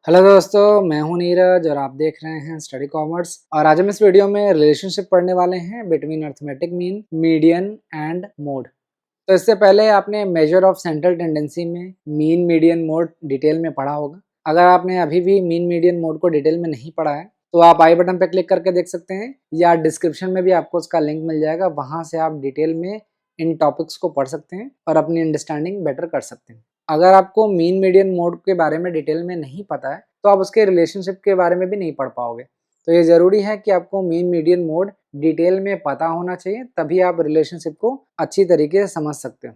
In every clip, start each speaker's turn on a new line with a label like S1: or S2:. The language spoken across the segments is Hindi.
S1: हेलो दोस्तों, मैं हूं नीरज और आप देख रहे हैं स्टडी कॉमर्स। और आज हम इस वीडियो में रिलेशनशिप पढ़ने वाले हैं between arithmetic mean, median and mode. तो इससे पहले आपने मेजर ऑफ सेंट्रल टेंडेंसी में मीन, मीडियन, मोड डिटेल में पढ़ा होगा। अगर आपने अभी भी मीन, मीडियन, मोड को डिटेल में नहीं पढ़ा है तो आप आई बटन पर क्लिक करके देख सकते हैं या डिस्क्रिप्शन में भी आपको उसका लिंक मिल जाएगा। वहां से आप डिटेल में इन टॉपिक्स को पढ़ सकते हैं और अपनी अंडरस्टैंडिंग बेटर कर सकते हैं। अगर आपको मीन, मीडियन, मोड के बारे में डिटेल में नहीं पता है तो आप उसके रिलेशनशिप के बारे में भी नहीं पढ़ पाओगे। तो ये ज़रूरी है कि आपको मीन, मीडियन, मोड डिटेल में पता होना चाहिए, तभी आप रिलेशनशिप को अच्छी तरीके से समझ सकते हो।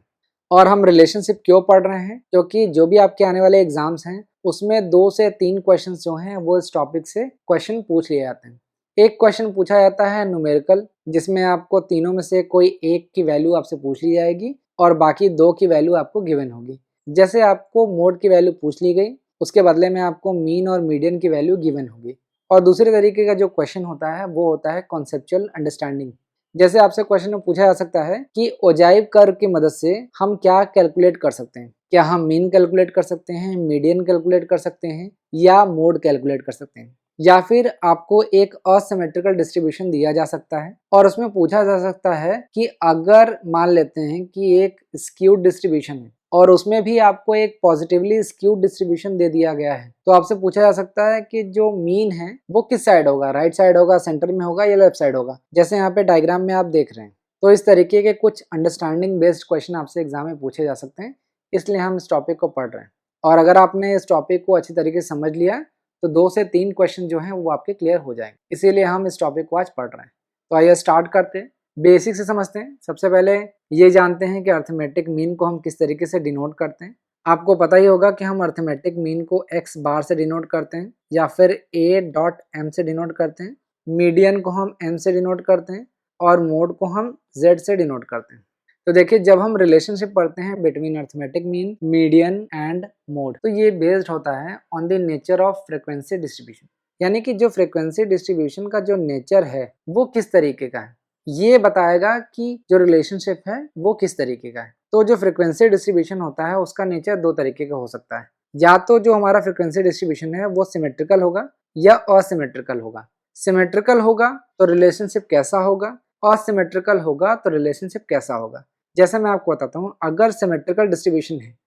S1: और हम रिलेशनशिप क्यों पढ़ रहे हैं? क्योंकि जो भी आपके आने वाले एग्जाम्स हैं उसमें 2 से 3 क्वेश्चन जो हैं वो इस टॉपिक से क्वेश्चन पूछ लिए जाते हैं। एक क्वेश्चन पूछा जाता है न्यूमेरिकल, जिसमें आपको तीनों में से कोई एक की वैल्यू आपसे पूछ ली जाएगी और बाकी 2 की वैल्यू आपको गिवन होगी। जैसे आपको मोड की वैल्यू पूछ ली गई, उसके बदले में आपको मीन और मीडियन की वैल्यू गिवन होगी। और दूसरे तरीके का जो क्वेश्चन होता है वो होता है कॉन्सेप्चुअल अंडरस्टैंडिंग। जैसे आपसे क्वेश्चन में पूछा जा सकता है कि ओजाइव कर्व की मदद से हम क्या कैलकुलेट कर सकते हैं। क्या हम मीन कैलकुलेट कर सकते हैं, मीडियन कैलकुलेट कर सकते हैं या मोड कैलकुलेट कर सकते हैं। या फिर आपको एक असिमेट्रिकल डिस्ट्रीब्यूशन दिया जा सकता है और उसमें पूछा जा सकता है कि अगर मान लेते हैं कि एक स्क्यूड डिस्ट्रीब्यूशन है और उसमें भी आपको एक पॉजिटिवली स्क्यूड डिस्ट्रीब्यूशन दे दिया गया है, तो आपसे पूछा जा सकता है कि जो मीन है वो किस साइड होगा, राइट साइड होगा, सेंटर में होगा या लेफ्ट साइड होगा, जैसे यहाँ पे डायग्राम में आप देख रहे हैं। तो इस तरीके के कुछ अंडरस्टैंडिंग बेस्ड क्वेश्चन आपसे एग्जाम में पूछे जा सकते हैं, इसलिए हम इस टॉपिक को पढ़ रहे हैं। और अगर आपने इस टॉपिक को अच्छी तरीके से समझ लिया तो 2 से 3 क्वेश्चन जो हैं वो आपके क्लियर हो जाएंगे, इसीलिए हम इस टॉपिक को आज पढ़ रहे हैं। तो आइए स्टार्ट करते हैं, बेसिक से समझते हैं। सबसे पहले ये जानते हैं कि अर्थमेटिक मीन को हम किस तरीके से डिनोट करते हैं। आपको पता ही होगा कि हम अर्थमेटिक मीन को x बार से डिनोट करते हैं या फिर a.m से डिनोट करते हैं। मीडियन को हम m से डिनोट करते हैं और मोड को हम z से डिनोट करते हैं। तो देखिए, जब हम रिलेशनशिप पढ़ते हैं between arithmetic mean, median and mode, तो ये बेस्ड होता है on the nature of frequency distribution. यानी कि जो फ्रीक्वेंसी डिस्ट्रीब्यूशन का जो नेचर है वो किस तरीके का है, ये बताएगा कि जो रिलेशनशिप है वो किस तरीके का है। तो जो फ्रीक्वेंसी डिस्ट्रीब्यूशन होता है उसका नेचर 2 तरीके का हो सकता है। या तो जो हमारा फ्रीक्वेंसी डिस्ट्रीब्यूशन है वो सिमेट्रिकल होगा या असिमेट्रिकल होगा। सिमेट्रिकल होगा तो रिलेशनशिप कैसा होगा, असिमेट्रिकल होगा तो रिलेशनशिप कैसा होगा। जैसे मैं आपको बताता हूँ, अगर सिमेट्रिकल डिस्ट्रीब्यूशन है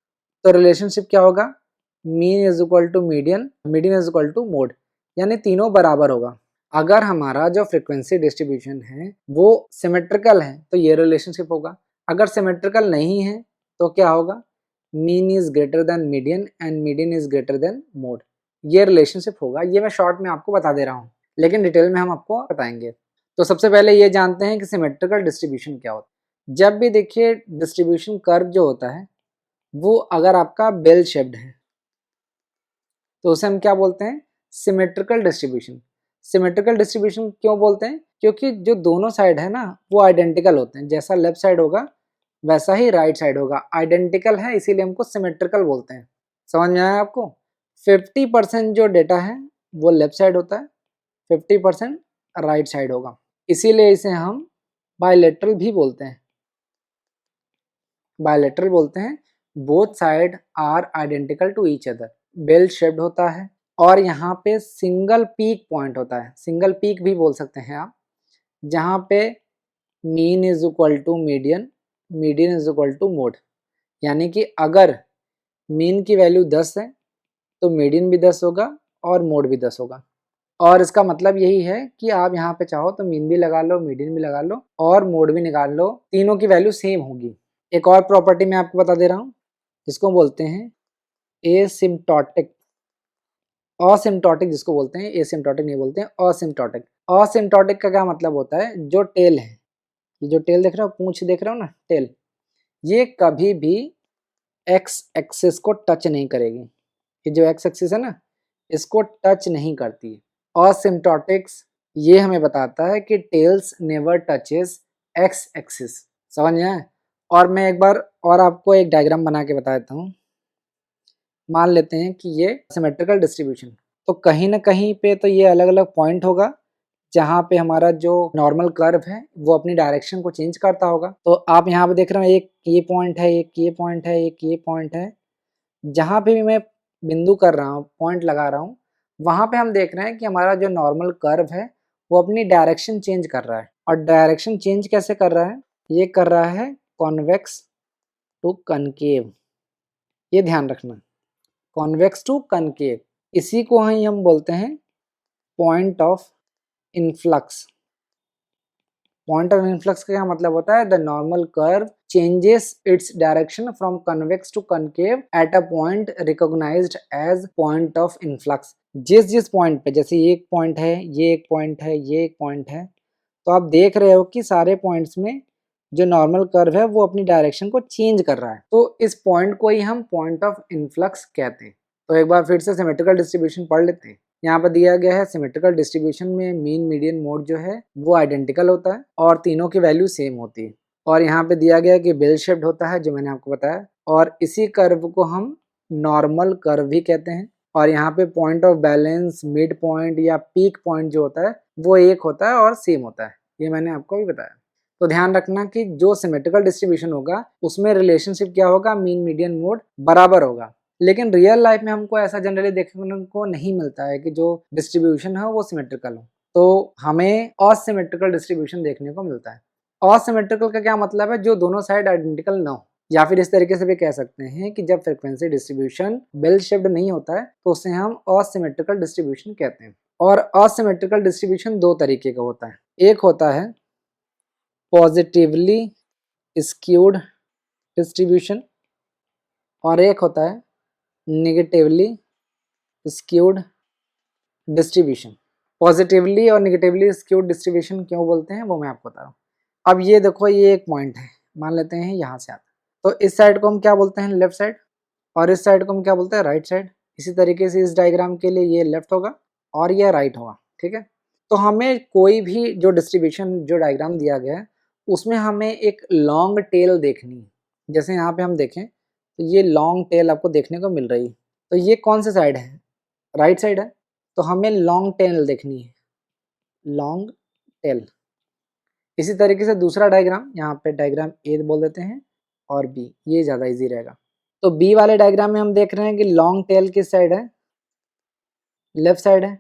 S1: तो रिलेशनशिप क्या होगा, mean is equal to median, median is equal to mode, यानी तीनों बराबर होगा। अगर हमारा जो फ्रीक्वेंसी डिस्ट्रीब्यूशन है वो सिमेट्रिकल है तो ये रिलेशनशिप होगा। अगर सिमेट्रिकल नहीं है तो क्या होगा, mean is greater than median and median is greater than mode, ये रिलेशनशिप होगा। ये मैं शॉर्ट में आपको बता दे रहा हूँ, लेकिन डिटेल में हम आपको बताएंगे। तो सबसे पहले ये जानते हैं कि सिमेट्रिकल डिस्ट्रीब्यूशन क्या होता है। जब भी देखिए डिस्ट्रीब्यूशन कर्व जो होता है वो अगर आपका बेल शेप्ड है तो उसे हम क्या बोलते हैं, सिमेट्रिकल डिस्ट्रीब्यूशन। सिमेट्रिकल डिस्ट्रीब्यूशन क्यों बोलते हैं, क्योंकि जो दोनों साइड है ना वो आइडेंटिकल होते हैं। जैसा लेफ्ट साइड होगा वैसा ही राइट साइड होगा, आइडेंटिकल है, इसीलिए हमको सिमेट्रिकल बोलते हैं। समझ में आया आपको? 50% जो डेटा है वो लेफ्ट साइड होता है, 50% राइट साइड होगा, इसीलिए इसे हम बायलेटरल भी बोलते हैं। बायलेटरल बोलते हैं, both side are identical to each other, bell shaped होता है और यहाँ पे सिंगल पीक पॉइंट होता है, सिंगल पीक भी बोल सकते हैं आप, जहाँ पे mean is equal to median, median is equal to mode. यानी कि अगर मीन की वैल्यू 10 है तो मीडियन भी 10 होगा और मोड भी 10 होगा। और इसका मतलब यही है कि आप यहाँ पे चाहो तो मीन भी लगा लो, मीडियन भी लगा लो और मोड भी निकाल लो, तीनों की वैल्यू सेम होगी। एक और प्रॉपर्टी मैं आपको बता दे रहा हूँ, जिसको बोलते हैं एसिम्प्टोटिक। असिम्प्टोटिक जिसको बोलते हैं, एसिम्प्टोटिक नहीं बोलते हैं, असिम्प्टोटिक। असिम्प्टोटिक का क्या मतलब होता है, जो टेल है, ये जो टेल देख रहे हो, पूंछ देख रहे हो ना, टेल, ये कभी भी एक्स एक्सिस को टच नहीं करेगी। ये जो एक्स एक्सिस है ना इसको टच नहीं करती है। असिम्प्टोटिक्स ये हमें बताता है कि tails never touches x axis. समझ में आया? और मैं एक बार और आपको एक डायग्राम बना के बता देता हूँ। मान लेते हैं कि ये सिमेट्रिकल डिस्ट्रीब्यूशन, तो कहीं ना कहीं पे तो ये अलग अलग पॉइंट होगा जहाँ पे हमारा जो नॉर्मल कर्व है वो अपनी डायरेक्शन को चेंज करता होगा। तो आप यहाँ पे देख रहे हो, एक ये पॉइंट है, एक ये पॉइंट है, एक ये पॉइंट है। जहाँ पे भी मैं बिंदु कर रहा हूँ, पॉइंट लगा रहा हूँ, वहाँ पे हम देख रहे हैं कि हमारा जो नॉर्मल कर्व है वो अपनी डायरेक्शन चेंज कर रहा है। और डायरेक्शन चेंज कैसे कर रहा है? ये कर रहा है कॉन्वेक्स टू कनकेव, ये ध्यान रखना, कॉन्वेक्स टू कनकेव। इसी को ही हम बोलते हैं point of influx. Point of influx का क्या मतलब होता है? The normal curve changes its direction from convex to concave at a point recognised as point of influx. जिस जिस पॉइंट पे, जैसे ये एक पॉइंट है, ये एक पॉइंट है, ये एक पॉइंट है, तो आप देख रहे हो कि सारे पॉइंट्स में जो नॉर्मल कर्व है वो अपनी डायरेक्शन को चेंज कर रहा है। तो इस पॉइंट को ही हम पॉइंट ऑफ इनफ्लक्स कहते हैं। तो एक बार फिर से सिमेट्रिकल डिस्ट्रीब्यूशन पढ़ लेते हैं। यहाँ पर दिया गया है सिमेट्रिकल डिस्ट्रीब्यूशन में मीन मीडियन मोड जो है वो आइडेंटिकल होता है और तीनों की वैल्यू सेम होती है। और यहाँ पे दिया गया है कि बेल शेप्ड होता है, जो मैंने आपको बताया, और इसी कर्व को हम नॉर्मल कर्व भी कहते हैं। और यहाँ पे point of balance, mid point या पीक पॉइंट जो होता है वो एक होता है और सेम होता है, ये मैंने आपको भी बताया। तो ध्यान रखना कि जो सिमेट्रिकल डिस्ट्रीब्यूशन होगा उसमें रिलेशनशिप क्या होगा? मीन मीडियन मोड बराबर होगा। लेकिन रियल लाइफ में हमको ऐसा जनरली देखने को नहीं मिलता है कि जो डिस्ट्रीब्यूशन है वो सिमेट्रिकल हो, तो हमें असिमेट्रिकल डिस्ट्रीब्यूशन देखने को मिलता है। असिमेट्रिकल का क्या मतलब है? जो दोनों साइड आइडेंटिकल ना हो, या फिर इस तरीके से भी कह सकते हैं कि जब फ्रीक्वेंसी डिस्ट्रीब्यूशन बेल शेप्ड नहीं होता है तो उसे हम असिमेट्रिकल डिस्ट्रीब्यूशन कहते हैं। और असिमेट्रिकल डिस्ट्रीब्यूशन दो तरीके का होता है। एक होता है पॉजिटिवली स्क्यूड डिस्ट्रीब्यूशन और एक होता है नेगेटिवली स्क्यूड डिस्ट्रीब्यूशन। पॉजिटिवली और नेगेटिवली स्क्यूड डिस्ट्रीब्यूशन क्यों बोलते हैं वो मैं आपको बता रहा हूँ। अब ये देखो, ये एक पॉइंट है, मान लेते हैं यहाँ से आता है, तो इस साइड को हम क्या बोलते हैं? Left side. और इस साइड को हम क्या बोलते हैं? Right side. इसी तरीके से इस डायग्राम के लिए ये लेफ्ट होगा और ये राइट होगा, ठीक है। तो हमें कोई भी जो डिस्ट्रीब्यूशन, जो डायग्राम दिया गया है उसमें हमें एक लॉन्ग टेल देखनी है। जैसे यहाँ पे हम देखें तो ये लॉन्ग टेल आपको देखने को मिल रही है, तो ये कौन सी साइड है? राइट साइड है, तो हमें लॉन्ग टेल देखनी है, लॉन्ग टेल। इसी तरीके से दूसरा डायग्राम, यहाँ पे डायग्राम ए बोल देते हैं और बी, ये ज़्यादा इजी रहेगा। तो बी वाले डायग्राम में हम देख रहे हैं कि लॉन्ग टेल किस साइड है? लेफ्ट साइड है,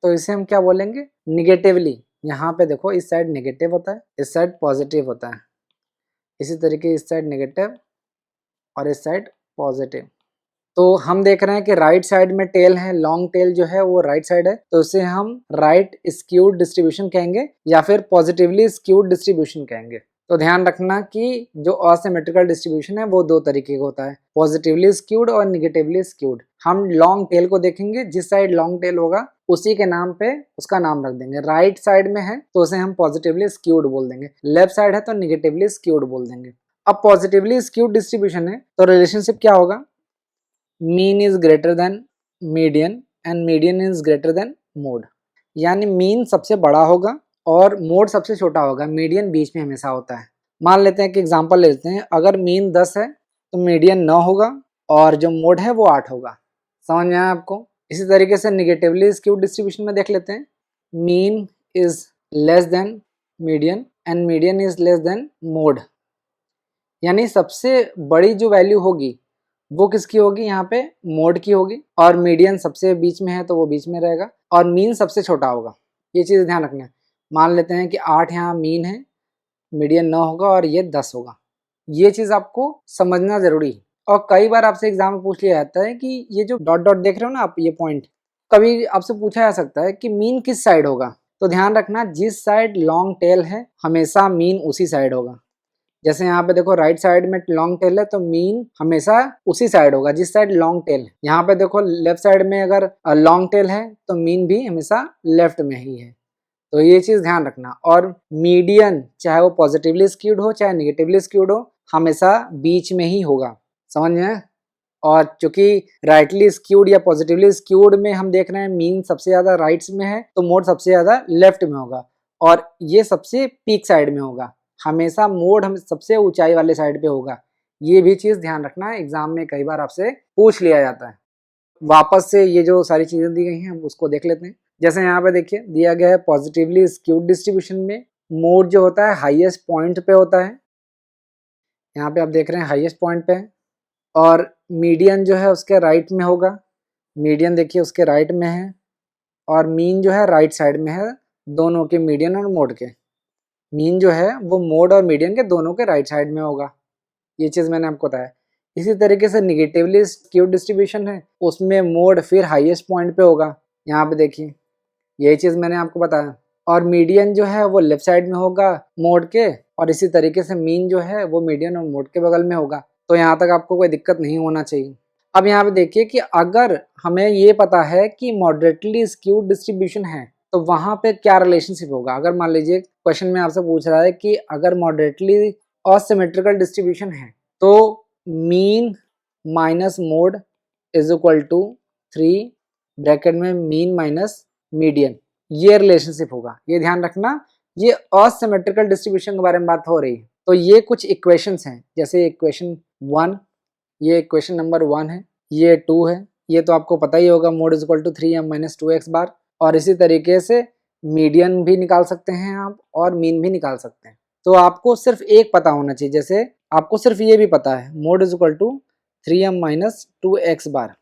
S1: तो इसे हम क्या बोलेंगे? निगेटिवली। यहाँ पे देखो, इस साइड नेगेटिव होता है, इस साइड पॉजिटिव होता है। इसी तरीके इस साइड नेगेटिव और इस साइड पॉजिटिव। तो हम देख रहे हैं कि राइट साइड में टेल है, लॉन्ग टेल जो है वो राइट साइड है, तो इसे हम राइट स्क्यूड डिस्ट्रीब्यूशन कहेंगे या फिर पॉजिटिवली स्क्यूड डिस्ट्रीब्यूशन कहेंगे। तो ध्यान रखना कि जो असिमेट्रिकल डिस्ट्रीब्यूशन है वो दो तरीके का होता है, पॉजिटिवली स्क्यूड और निगेटिवली स्क्यूड। हम लॉन्ग टेल को देखेंगे, जिस साइड लॉन्ग टेल होगा उसी के नाम पे उसका नाम रख देंगे। राइट साइड में है तो उसे हम पॉजिटिवली स्क्यूड बोल देंगे, लेफ्ट साइड है तो निगेटिवली स्क्यूड बोल देंगे। अब पॉजिटिवली स्क्यूड डिस्ट्रीब्यूशन है तो रिलेशनशिप क्या होगा? Mean is greater than median and median is greater than mode. यानी मीन सबसे बड़ा होगा और मोड सबसे छोटा होगा, मीडियन बीच में हमेशा होता है। मान लेते हैं कि एग्जांपल लेते हैं, अगर मीन 10 है तो मीडियन 9 होगा और जो मोड है वो 8 होगा। समझ में आया आपको? इसी तरीके से निगेटिवली स्क्यूड डिस्ट्रीब्यूशन में देख लेते हैं, mean is less than median and median is less than mode. यानी सबसे बड़ी जो वैल्यू होगी वो किसकी होगी? यहाँ पे मोड की होगी, और मीडियन सबसे बीच में है तो वो बीच में रहेगा, और मीन सबसे छोटा होगा। ये चीज़ ध्यान रखना है। मान लेते हैं कि 8 यहाँ मीन है, मीडियन 9 होगा और ये 10 होगा। ये चीज़ आपको समझना जरूरी है। और कई बार आपसे एग्जाम में पूछ लिया जाता है कि ये जो डॉट डॉट देख रहे हो ना आप, ये पॉइंट, कभी आपसे पूछा जा सकता है कि मीन किस साइड होगा। तो ध्यान रखना, जिस साइड लॉन्ग टेल है हमेशा मीन उसी साइड होगा। जैसे यहाँ पे देखो, राइट साइड में लॉन्ग टेल है तो मीन हमेशा उसी साइड होगा जिस साइड लॉन्ग टेल है। यहाँ पे देखो, लेफ्ट साइड में अगर लॉन्ग टेल है तो मीन भी हमेशा लेफ्ट में ही है। तो ये चीज ध्यान रखना। और मीडियन चाहे वो पॉजिटिवली स्क्यूड हो चाहे निगेटिवली स्क्यूड हो, हमेशा बीच में ही होगा। समझ में? और चूंकि राइटली स्क्यूड या पॉजिटिवली स्क्यूड में हम देख रहे हैं मीन सबसे ज्यादा राइट्स में है तो मोड सबसे ज्यादा लेफ्ट में होगा, और ये सबसे पीक साइड में होगा। हमेशा मोड हम सबसे ऊंचाई वाले साइड पे होगा। ये भी चीज ध्यान रखना, एग्जाम में कई बार आपसे पूछ लिया जाता है। वापस से ये जो सारी चीजें दी गई हैं हम उसको देख लेते हैं। जैसे यहाँ पे देखिए दिया गया है, पॉजिटिवली स्क्यूड डिस्ट्रीब्यूशन में मोड जो होता है हाईएस्ट पॉइंट पे होता है। यहाँ पे आप देख रहे हैं हाईएस्ट पॉइंट पे है, और मीडियन जो है उसके राइट में होगा, मीडियन देखिए उसके राइट में है, और मीन जो है राइट साइड में है, दोनों के, मीडियन और मोड के। मीन जो है वो मोड और मीडियन के दोनों के राइट साइड में होगा, ये चीज़ मैंने आपको बताया। इसी तरीके से निगेटिवली स्क्यूड डिस्ट्रीब्यूशन है, उसमें मोड फिर हाईएस्ट पॉइंट पे होगा, यहाँ पे देखिए यही चीज़ मैंने आपको बताया। और मीडियन जो है वो लेफ्ट साइड में होगा मोड के, और इसी तरीके से मीन जो है वो मीडियन और मोड के बगल में होगा। तो यहाँ तक आपको कोई दिक्कत नहीं होना चाहिए। अब यहाँ पे देखिए कि अगर हमें ये पता है कि मॉडरेटली स्क्यूड डिस्ट्रीब्यूशन है तो वहां पे क्या रिलेशनशिप होगा। अगर मान लीजिए क्वेश्चन में आपसे पूछ रहा है कि अगर मॉडरेटली असिमेट्रिकल डिस्ट्रीब्यूशन है तो mean minus mode is equal to 3 bracket में मीन माइनस मीडियन, ये रिलेशनशिप होगा। ये ध्यान रखना, ये असिमेट्रिकल डिस्ट्रीब्यूशन के बारे में बात हो रही है। तो ये कुछ इक्वेशंस हैं, जैसे इक्वेशन 1, ये इक्वेशन नंबर 1 है, ये 2 है, ये तो आपको पता ही होगा, mode is equal to 3m minus 2x bar. और इसी तरीके से मीडियन भी निकाल सकते हैं आप और मीन भी निकाल सकते हैं। तो आपको सिर्फ एक पता होना चाहिए, जैसे आपको सिर्फ ये भी पता है mode is equal to 3m minus 2x bar,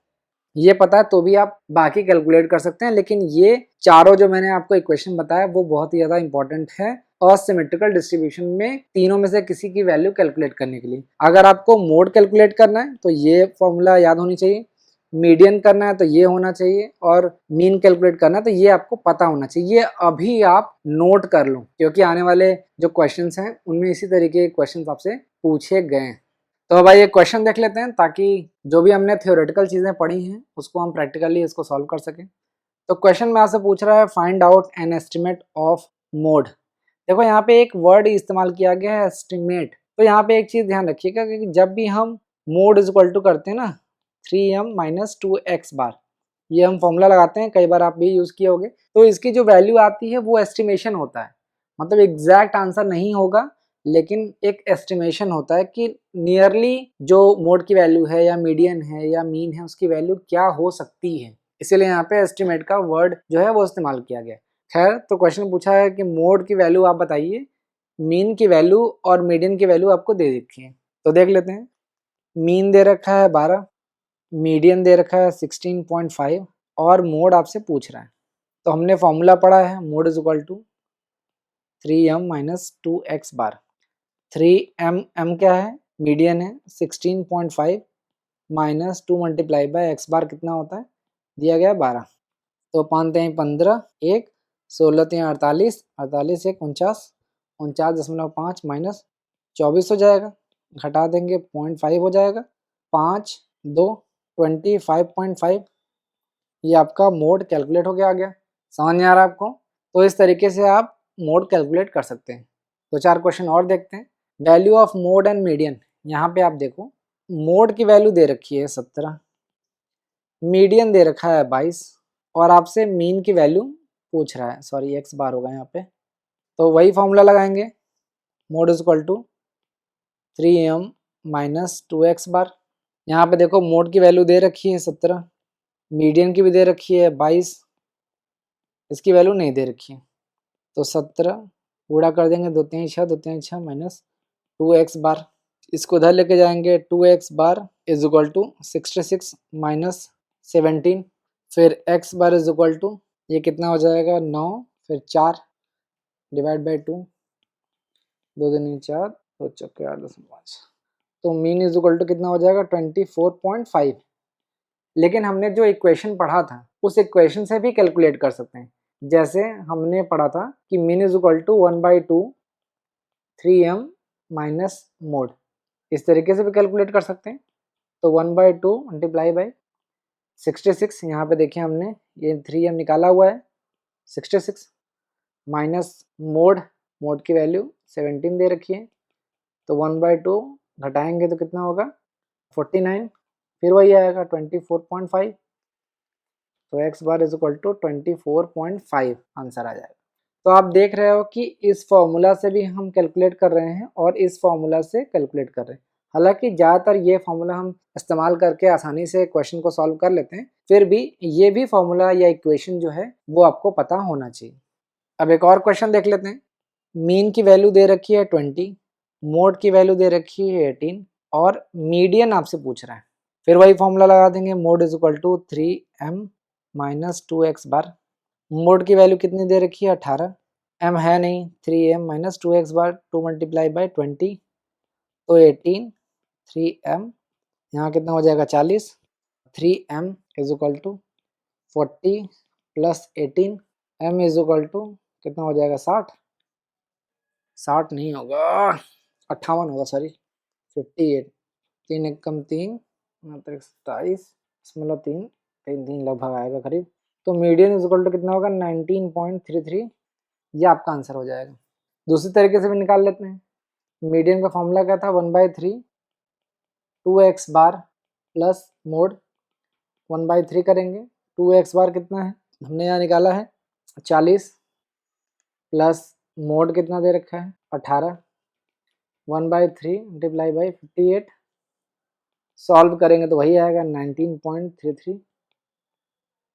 S1: ये पता है तो भी आप बाकी कैलकुलेट कर सकते हैं। लेकिन ये चारों जो मैंने आपको इक्वेशन बताया वो बहुत ही ज़्यादा इंपॉर्टेंट है असिमेट्रिकल डिस्ट्रीब्यूशन में, तीनों में से किसी की वैल्यू कैलकुलेट करने के लिए। अगर आपको मोड कैलकुलेट करना है तो ये फॉर्मूला याद होनी चाहिए, मीडियन करना है तो ये होना चाहिए, और मीन कैलकुलेट करना है तो ये आपको पता होना चाहिए। ये अभी आप नोट कर लो, क्योंकि आने वाले जो क्वेश्चंस हैं उनमें इसी तरीके के क्वेश्चंस आपसे पूछे गए हैं। तो भाई ये क्वेश्चन देख लेते हैं, ताकि जो भी हमने थ्योरेटिकल चीज़ें पढ़ी हैं उसको हम प्रैक्टिकली इसको सॉल्व कर सकें। तो क्वेश्चन में आपसे पूछ रहा है find out an estimate of mode. देखो यहाँ पे एक वर्ड इस्तेमाल किया गया है एस्टिमेट। तो यहाँ पे एक चीज़ ध्यान रखिएगा कि जब भी हम मोड इज इक्वल टू करते हैं ना 3m माइनस 2x बार, ये हम फॉर्मूला लगाते हैं, कई बार आप भी यूज़ किए होंगे। तो इसकी जो वैल्यू आती है वो एस्टिमेशन होता है, मतलब एग्जैक्ट आंसर नहीं होगा, लेकिन एक एस्टिमेशन होता है कि नियरली जो मोड की वैल्यू है या मीडियन है या मीन है उसकी वैल्यू क्या हो सकती है, इसीलिए यहाँ पे एस्टिमेट का वर्ड जो है वो इस्तेमाल किया गया। खैर, तो क्वेश्चन पूछा है कि मोड की वैल्यू आप बताइए, मीन की वैल्यू और मीडियन की वैल्यू आपको दे रखी है। तो देख लेते हैं, मीन दे रखा है 12, मीडियन दे रखा है 16.5 और मोड आपसे पूछ रहा है। तो हमने फॉर्मूला पढ़ा है mode is equal to 3m minus 2x bar. 3m क्या है, मीडियन है, 16.5 minus 2 multiply by x bar कितना होता है, दिया गया 12। तो 5 3 15, 1 16 3 48, 48 1 49, 49.5 माइनस 24 हो जाएगा, घटा देंगे 0.5 हो जाएगा, 5 2 25.5। ये आपका मोड कैलकुलेट हो गया, आ गया। समझ में आ रहा है आपको? तो इस तरीके से आप मोड कैलकुलेट कर सकते हैं। तो 4 क्वेश्चन और देखते हैं। Value of mode and median, यहाँ पे आप देखो मोड की वैल्यू दे रखी है 17, मीडियन दे रखा है 22, और आपसे मीन की वैल्यू पूछ रहा है, सॉरी एक्स बार होगा यहाँ पे। तो वही फॉर्मूला लगाएंगे, mode is equal to 3m minus 2x bar. यहाँ पे देखो मोड की वैल्यू दे रखी है 17, मीडियन की भी दे रखी है 22, इसकी वैल्यू नहीं दे रखी है। तो 17 पूरा कर देंगे, 2 3 6, 2 3 6 माइनस 2x बार। इसको उधर लेके जाएंगे, 2x bar is equal to 66 minus 17, फिर x bar is equal to, ये कितना हो जाएगा 9, फिर 4 डिवाइड बाई 2, 2 दूनी 4, 2 चौके 8 5। तो मीन इज इक्वल टू कितना हो जाएगा 24.5। लेकिन हमने जो इक्वेशन पढ़ा था उस इक्वेशन से भी कैलकुलेट कर सकते हैं। जैसे हमने पढ़ा था कि mean is equal to 1/2 3m minus mode, इस तरीके से भी कैलकुलेट कर सकते हैं। तो 1/2 मल्टीप्लाई बाई 66, यहाँ पे देखिए हमने ये 3m निकाला हुआ है, 66 माइनस मोड, मोड की वैल्यू 17 दे रखी है। तो 1/2 घटाएंगे तो कितना होगा 49, फिर वही आएगा 24.5। तो x bar is equal to 24.5 answer आ जाएगा। तो आप देख रहे हो कि इस फॉर्मूला से भी हम कैलकुलेट कर रहे हैं और इस फॉर्मूला से कैलकुलेट कर रहे हैं। हालांकि ज़्यादातर ये फॉर्मूला हम इस्तेमाल करके आसानी से क्वेश्चन को सॉल्व कर लेते हैं, फिर भी ये भी फॉर्मूला या इक्वेशन जो है वो आपको पता होना चाहिए। अब एक और क्वेश्चन देख लेते हैं। मीन की वैल्यू दे रखी है 20, मोड की वैल्यू दे रखी है 18 और मीडियन आपसे पूछ रहा है। फिर वही फॉर्मूला लगा देंगे, mode is equal to 3m minus 2x bar. Mode की वैल्यू कितनी दे रखी है 18, m है नहीं, 3m minus 2x bar 2 multiply by 20 तो 18, 3m यहाँ कितना हो जाएगा 40, 3m is equal to 40 plus 18, m is equal to कितना हो जाएगा 60, 60 नहीं होगा 58 होगा, सॉरी 58, 3 एकम 3 27.3, 3 लगभग आएगा करीब। तो मीडियन इज इक्वल टू कितना होगा 19.33, ये आपका आंसर हो जाएगा। दूसरी तरीके से भी निकाल लेते हैं। मीडियन का फॉर्मूला क्या था 1/3 2x बार प्लस मोड 1/3 करेंगे, 2x बार कितना है हमने यहाँ निकाला है 40 प्लस मोड कितना दे रखा है 18, 1/3 मल्टीप्लाई बाई 58, सॉल्व करेंगे तो वही आएगा 19.33,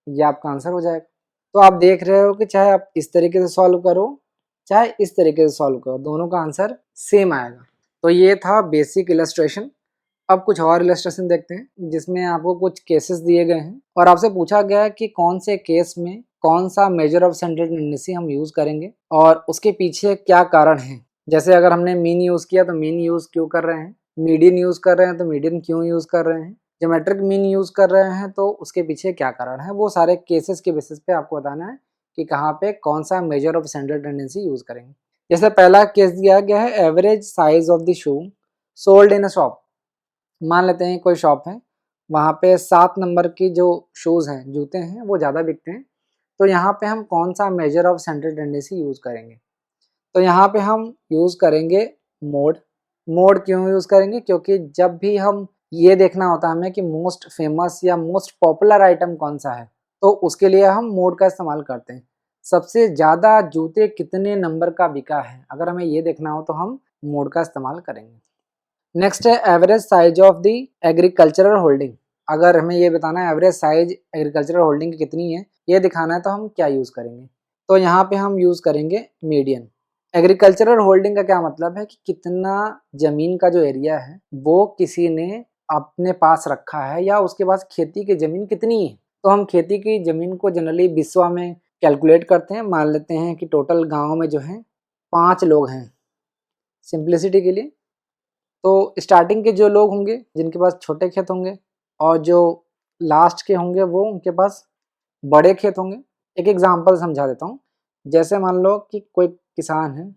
S1: ये आपका आंसर हो जाएगा। तो आप देख रहे हो कि चाहे आप इस तरीके से सॉल्व करो चाहे इस तरीके से सॉल्व करो, दोनों का आंसर सेम आएगा। तो ये था बेसिक इलस्ट्रेशन। अब कुछ और इलस्ट्रेशन देखते हैं जिसमें आपको कुछ केसेस दिए गए हैं और आपसे पूछा गया है कि कौन से केस में कौन सा मेजर ऑफ सेंट्रल टेंडेंसी हम यूज करेंगे और उसके पीछे क्या कारण है। जैसे अगर हमने मीन यूज किया तो मीन यूज क्यों कर रहे हैं, मीडियन यूज कर रहे हैं तो मीडियन क्यों यूज कर रहे हैं, ज्योमेट्रिक मीन यूज कर रहे हैं तो उसके पीछे क्या कारण है, वो सारे केसेस के बेसिस पे आपको बताना है कि कहाँ पे कौन सा major of central tendency use करेंगे। जैसे पहला केस दिया गया है average size of the shoe sold in a shop. मान लेते हैं कोई शॉप है, वहाँ पे 7 नंबर की जो शूज़ हैं, जूते हैं, वो ज़्यादा बिकते हैं। तो यहाँ पे हम कौन सा major of central tendency use करेंगे, तो यहाँ पे हम यूज़ करेंगे मोड। मोड क्यों यूज़ करेंगे, क्योंकि जब भी हम ये देखना होता है हमें कि मोस्ट फेमस या मोस्ट पॉपुलर आइटम कौन सा है, तो उसके लिए हम मोड का इस्तेमाल करते हैं। सबसे ज़्यादा जूते कितने नंबर का बिका है, अगर हमें ये देखना हो तो हम मोड का इस्तेमाल करेंगे। नेक्स्ट है average size of the agricultural holding. अगर हमें ये बताना है एवरेज साइज एग्रीकल्चरल होल्डिंग की कितनी है, ये दिखाना है तो हम क्या यूज़ करेंगे, तो यहाँ पे हम यूज़ करेंगे मीडियन। एग्रीकल्चरल होल्डिंग का क्या मतलब है कि कितना ज़मीन का जो एरिया है वो किसी ने अपने पास रखा है या उसके पास खेती की ज़मीन कितनी है। तो हम खेती की ज़मीन को जनरली बिस्वा में कैलकुलेट करते हैं। मान लेते हैं कि टोटल गाँव में जो है 5 लोग हैं सिंप्लिसिटी के लिए, तो स्टार्टिंग के जो लोग होंगे जिनके पास छोटे खेत होंगे और जो लास्ट के होंगे वो उनके पास बड़े खेत होंगे। एक एग्जांपल समझा देता हूँ। जैसे मान लो कि कोई किसान है,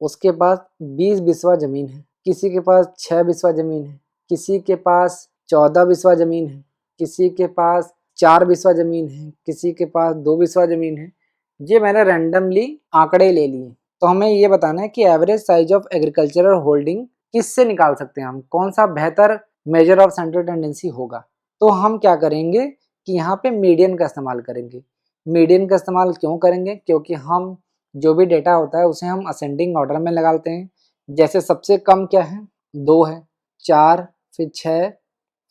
S1: उसके पास 20 बिस्वा ज़मीन है, किसी के पास 6 बिस्वा ज़मीन है, किसी के पास 14 बिस्वा ज़मीन है, किसी के पास 4 बिस्वा ज़मीन है, किसी के पास 2 बिस्वा ज़मीन है। ये मैंने रैंडमली आंकड़े ले लिए। तो हमें ये बताना है कि average size of agricultural holding किससे निकाल सकते हैं हम, कौन सा बेहतर मेजर ऑफ सेंट्रल टेंडेंसी होगा। तो हम क्या करेंगे कि यहाँ पे मीडियन का इस्तेमाल करेंगे। मीडियन का इस्तेमाल क्यों करेंगे, क्योंकि हम जो भी डेटा होता है उसे हम असेंडिंग ऑर्डर में लगाते हैं। जैसे सबसे कम क्या है 2 है, 4 फिर 6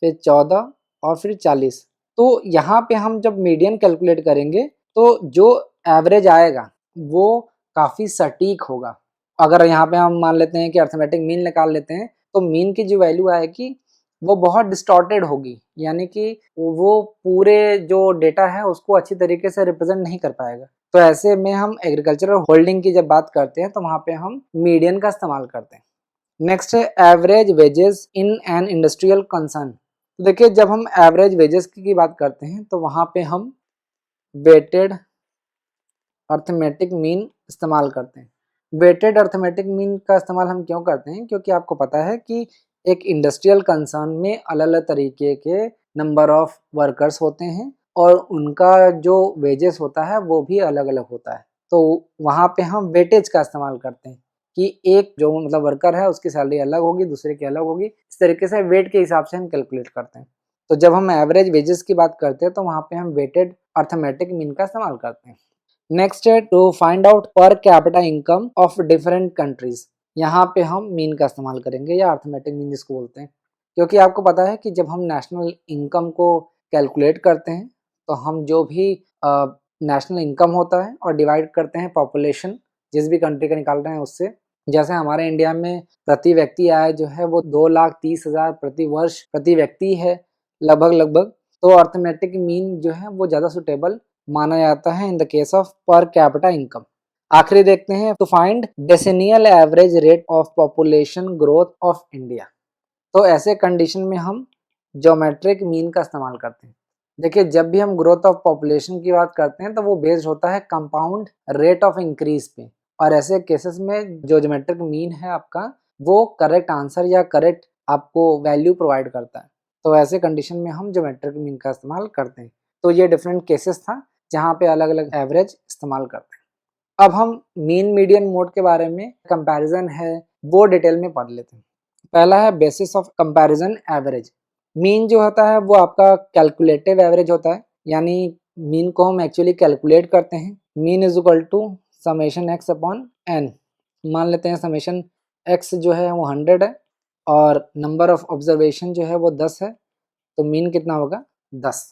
S1: फिर 14 और फिर 40। तो यहाँ पे हम जब मीडियन कैलकुलेट करेंगे तो जो एवरेज आएगा वो काफ़ी सटीक होगा। अगर यहाँ पे हम मान लेते हैं कि अर्थमेटिक मीन निकाल लेते हैं तो मीन की जो वैल्यू आएगी वो बहुत डिस्टॉर्टेड होगी, यानी कि वो पूरे जो डेटा है उसको अच्छी तरीके से रिप्रेजेंट नहीं कर पाएगा। तो ऐसे में हम एग्रीकल्चरल होल्डिंग की जब बात करते हैं तो वहाँ पे हम मीडियन का इस्तेमाल करते हैं। नेक्स्ट है average wages in an industrial concern. तो देखिए जब हम एवरेज वेजेस की बात करते हैं तो वहाँ पे हम वेटेड अर्थमेटिक मीन इस्तेमाल करते हैं। वेटेड अर्थमेटिक मीन का इस्तेमाल हम क्यों करते हैं, क्योंकि आपको पता है कि एक इंडस्ट्रियल कंसर्न में अलग अलग तरीके के नंबर ऑफ वर्कर्स होते हैं और उनका जो वेजेस होता है वो भी अलग अलग होता है। तो वहाँ पे हम वेटेज का इस्तेमाल करते हैं कि एक जो मतलब वर्कर है उसकी सैलरी अलग होगी, दूसरे की अलग होगी। इस तरीके से वेट के हिसाब से हम कैलकुलेट करते हैं। तो जब हम एवरेज वेजेस की बात करते हैं तो वहाँ पे हम वेटेड अर्थमेटिक मीन का इस्तेमाल करते हैं। नेक्स्ट है to find out per capita income of different countries. यहाँ पे हम मीन का इस्तेमाल करेंगे या अर्थमेटिक मीन जिसको बोलते हैं, क्योंकि आपको पता है कि जब हम नेशनल इनकम को कैलकुलेट करते हैं तो हम जो भी नेशनल इनकम होता है और डिवाइड करते हैं पॉपुलेशन जिस भी कंट्री का निकाल रहे हैं उससे। जैसे हमारे इंडिया में प्रति व्यक्ति आय जो है वो 2,30,000 प्रति वर्ष प्रति व्यक्ति है, लगभग, तो अर्थमेटिक मीन जो है वो ज़्यादा सुटेबल माना जाता है in the case of per capita income. आखिरी देखते हैं, to find decennial average rate of population growth of India. तो ऐसे कंडीशन में हम ज्योमेट्रिक मीन का इस्तेमाल करते हैं। देखिए, जब भी हम ग्रोथ ऑफ पॉपुलेशन की बात करते हैं तो वो बेस्ड होता है कंपाउंड रेट ऑफ इंक्रीज पे, और ऐसे केसेस में जो ज्योमेट्रिक मीन है आपका वो करेक्ट आंसर या करेक्ट आपको वैल्यू प्रोवाइड करता है। तो ऐसे कंडीशन में हम ज्योमेट्रिक मीन का इस्तेमाल करते हैं। तो ये डिफरेंट केसेस था जहाँ पे अलग अलग एवरेज इस्तेमाल करते हैं। अब हम मीन मीडियन मोड के बारे में कंपैरिजन है वो डिटेल में पढ़ लेते हैं। पहला है basis of comparison average. Mean जो होता है वो आपका कैलकुलेटिव एवरेज होता है, यानी मीन को हम एक्चुअली कैलकुलेट करते हैं। Mean is equal to summation x upon n. मान लेते हैं समेशन एक्स जो है वो 100 है और नंबर ऑफ ऑब्जर्वेशन जो है वो 10 है, तो मीन कितना होगा 10।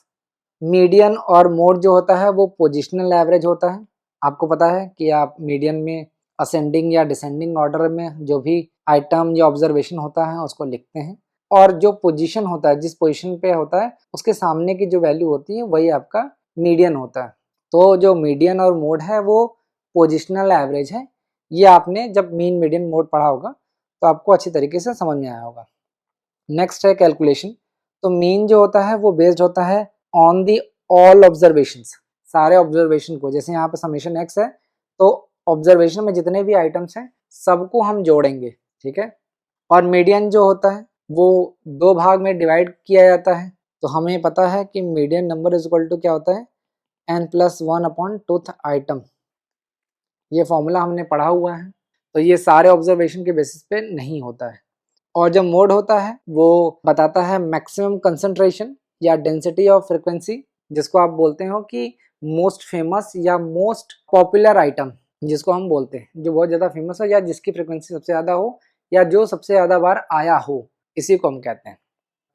S1: मीडियन और मोड जो होता है वो पोजिशनल एवरेज होता है। आपको पता है कि आप मीडियन में असेंडिंग या डिसेंडिंग ऑर्डर में जो भी आइटम या ऑब्जर्वेशन होता है उसको लिखते हैं, और जो पोजीशन होता है, जिस पोजीशन पे होता है उसके सामने की जो वैल्यू होती है वही आपका मीडियन होता है। तो जो मीडियन और मोड है वो पोजिशनल एवरेज है। ये आपने जब मीन मीडियन मोड पढ़ा होगा तो आपको अच्छी तरीके से समझ में आया होगा। नेक्स्ट है कैलकुलेशन। तो मीन जो होता है वो बेस्ड होता है ऑन दी ऑल ऑब्जर्वेशंस, सारे ऑब्जर्वेशन को। जैसे यहाँ पे समेशन एक्स है तो ऑब्जर्वेशन में जितने भी आइटम्स हैं सबको हम जोड़ेंगे, ठीक है। और मीडियन जो होता है वो दो भाग में डिवाइड किया जाता है। तो हमें पता है कि median number is equal to क्या होता है, n+1 अपॉन टूथ आइटम। ये फॉर्मूला हमने पढ़ा हुआ है। तो ये सारे ऑब्जर्वेशन के बेसिस पे नहीं होता है। और जो मोड होता है वो बताता है मैक्सिमम कंसंट्रेशन या डेंसिटी ऑफ फ्रीक्वेंसी, जिसको आप बोलते हो कि मोस्ट फेमस या मोस्ट पॉपुलर आइटम, जिसको हम बोलते हैं जो बहुत ज़्यादा फेमस हो या जिसकी फ्रीक्वेंसी सबसे ज़्यादा हो या जो सबसे ज़्यादा बार आया हो, इसी को हम कहते हैं।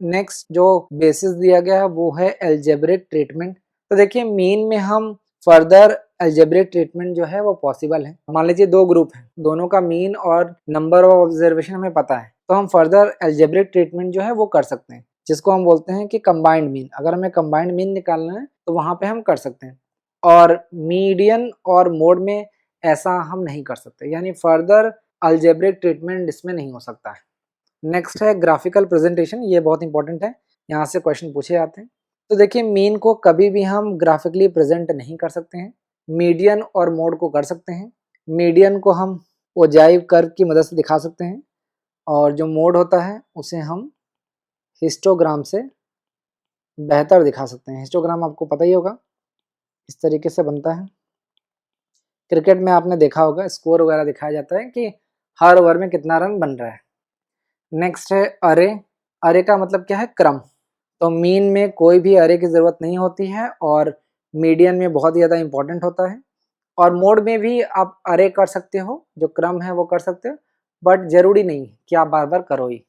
S1: नेक्स्ट जो बेसिस दिया गया है वो है एल्जेब्रिक ट्रीटमेंट। तो देखिए, मीन में हम फर्दर एल्जेब्रिक ट्रीटमेंट जो है वो पॉसिबल है। मान लीजिए दो ग्रुप हैं, दोनों का मीन और नंबर ऑफ ऑब्जर्वेशन हमें पता है, तो हम फर्दर एल्जेब्रिक ट्रीटमेंट जो है वो कर सकते हैं, जिसको हम बोलते हैं कि कंबाइंड मीन। अगर हमें कंबाइंड मीन निकालना है तो वहाँ पे हम कर सकते हैं, और मीडियन और मोड में ऐसा हम नहीं कर सकते, यानी फर्दर अलजेब्रिक ट्रीटमेंट इसमें नहीं हो सकता है। नेक्स्ट है ग्राफिकल प्रेजेंटेशन। ये बहुत इंपॉर्टेंट है, यहाँ से क्वेश्चन पूछे जाते हैं। तो देखिए, मीन को कभी भी हम ग्राफिकली प्रेजेंट नहीं कर सकते हैं, मीडियन और मोड को कर सकते हैं। मीडियन को हम ओजाइव कर्व की मदद से दिखा सकते हैं, और जो मोड होता है उसे हम हिस्टोग्राम से बेहतर दिखा सकते हैं। हिस्टोग्राम आपको पता ही होगा, इस तरीके से बनता है। क्रिकेट में आपने देखा होगा स्कोर वगैरह दिखाया जाता है कि हर ओवर में कितना रन बन रहा है। नेक्स्ट है अरे। अरे का मतलब क्या है, क्रम। तो मीन में कोई भी अरे की ज़रूरत नहीं होती है, और मीडियन में बहुत ही ज़्यादा इंपॉर्टेंट होता है। और मोड में भी आप अरे कर सकते हो, जो क्रम है वो कर सकते हो, बट ज़रूरी नहीं कि आप बार बार करो ही।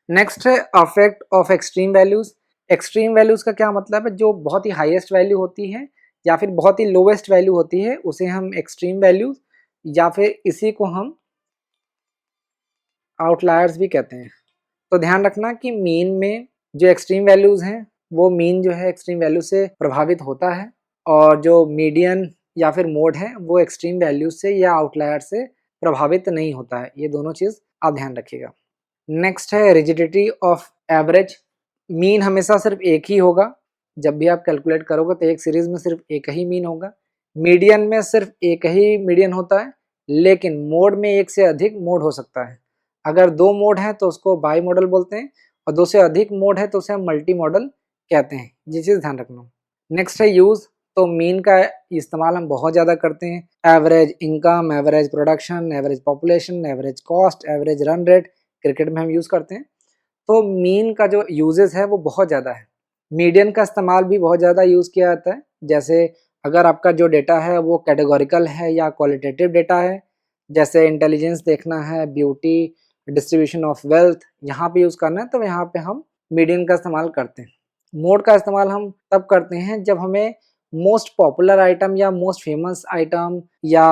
S1: नेक्स्ट है affect of extreme values. Extreme values का क्या मतलब है, जो बहुत ही हाईएस्ट वैल्यू होती है या फिर बहुत ही लोवेस्ट वैल्यू होती है उसे हम एक्सट्रीम वैल्यूज़ या फिर इसी को हम आउटलायर्स भी कहते हैं। तो ध्यान रखना कि मीन में जो एक्सट्रीम वैल्यूज़ हैं वो मीन जो है एक्सट्रीम वैल्यू से प्रभावित होता है, और जो मीडियन या फिर मोड है वो एक्सट्रीम वैल्यू से या आउटलायर से प्रभावित नहीं होता है। ये दोनों चीज़ आप ध्यान रखिएगा। नेक्स्ट है रिजिडिटी ऑफ एवरेज। मीन हमेशा सिर्फ एक ही होगा, जब भी आप कैलकुलेट करोगे तो एक सीरीज में सिर्फ एक ही मीन होगा। मीडियन में सिर्फ एक ही मीडियन होता है, लेकिन मोड में एक से अधिक मोड हो सकता है। अगर दो मोड हैं तो उसको बाई मॉडल बोलते हैं, और दो से अधिक मोड है तो उसे हम मल्टी मॉडल कहते हैं। ये चीज़ ध्यान रखना। नेक्स्ट है यूज़। तो मीन का इस्तेमाल हम बहुत ज़्यादा करते हैं। Average income, average production, average population, average cost, average run rate, cricket में हम यूज़ करते हैं। तो मीन का जो यूजेस है वो बहुत ज़्यादा है। मीडियन का इस्तेमाल भी बहुत ज़्यादा यूज़ किया जाता है। जैसे अगर आपका जो डेटा है वो कैटेगोरिकल है या क्वालिटेटिव डेटा है, जैसे इंटेलिजेंस देखना है, ब्यूटी, डिस्ट्रीब्यूशन ऑफ वेल्थ, यहाँ पे यूज़ करना है, तो यहाँ पे हम मीडियन का इस्तेमाल करते हैं। मोड का इस्तेमाल हम तब करते हैं जब हमें मोस्ट पॉपुलर आइटम या मोस्ट फेमस आइटम या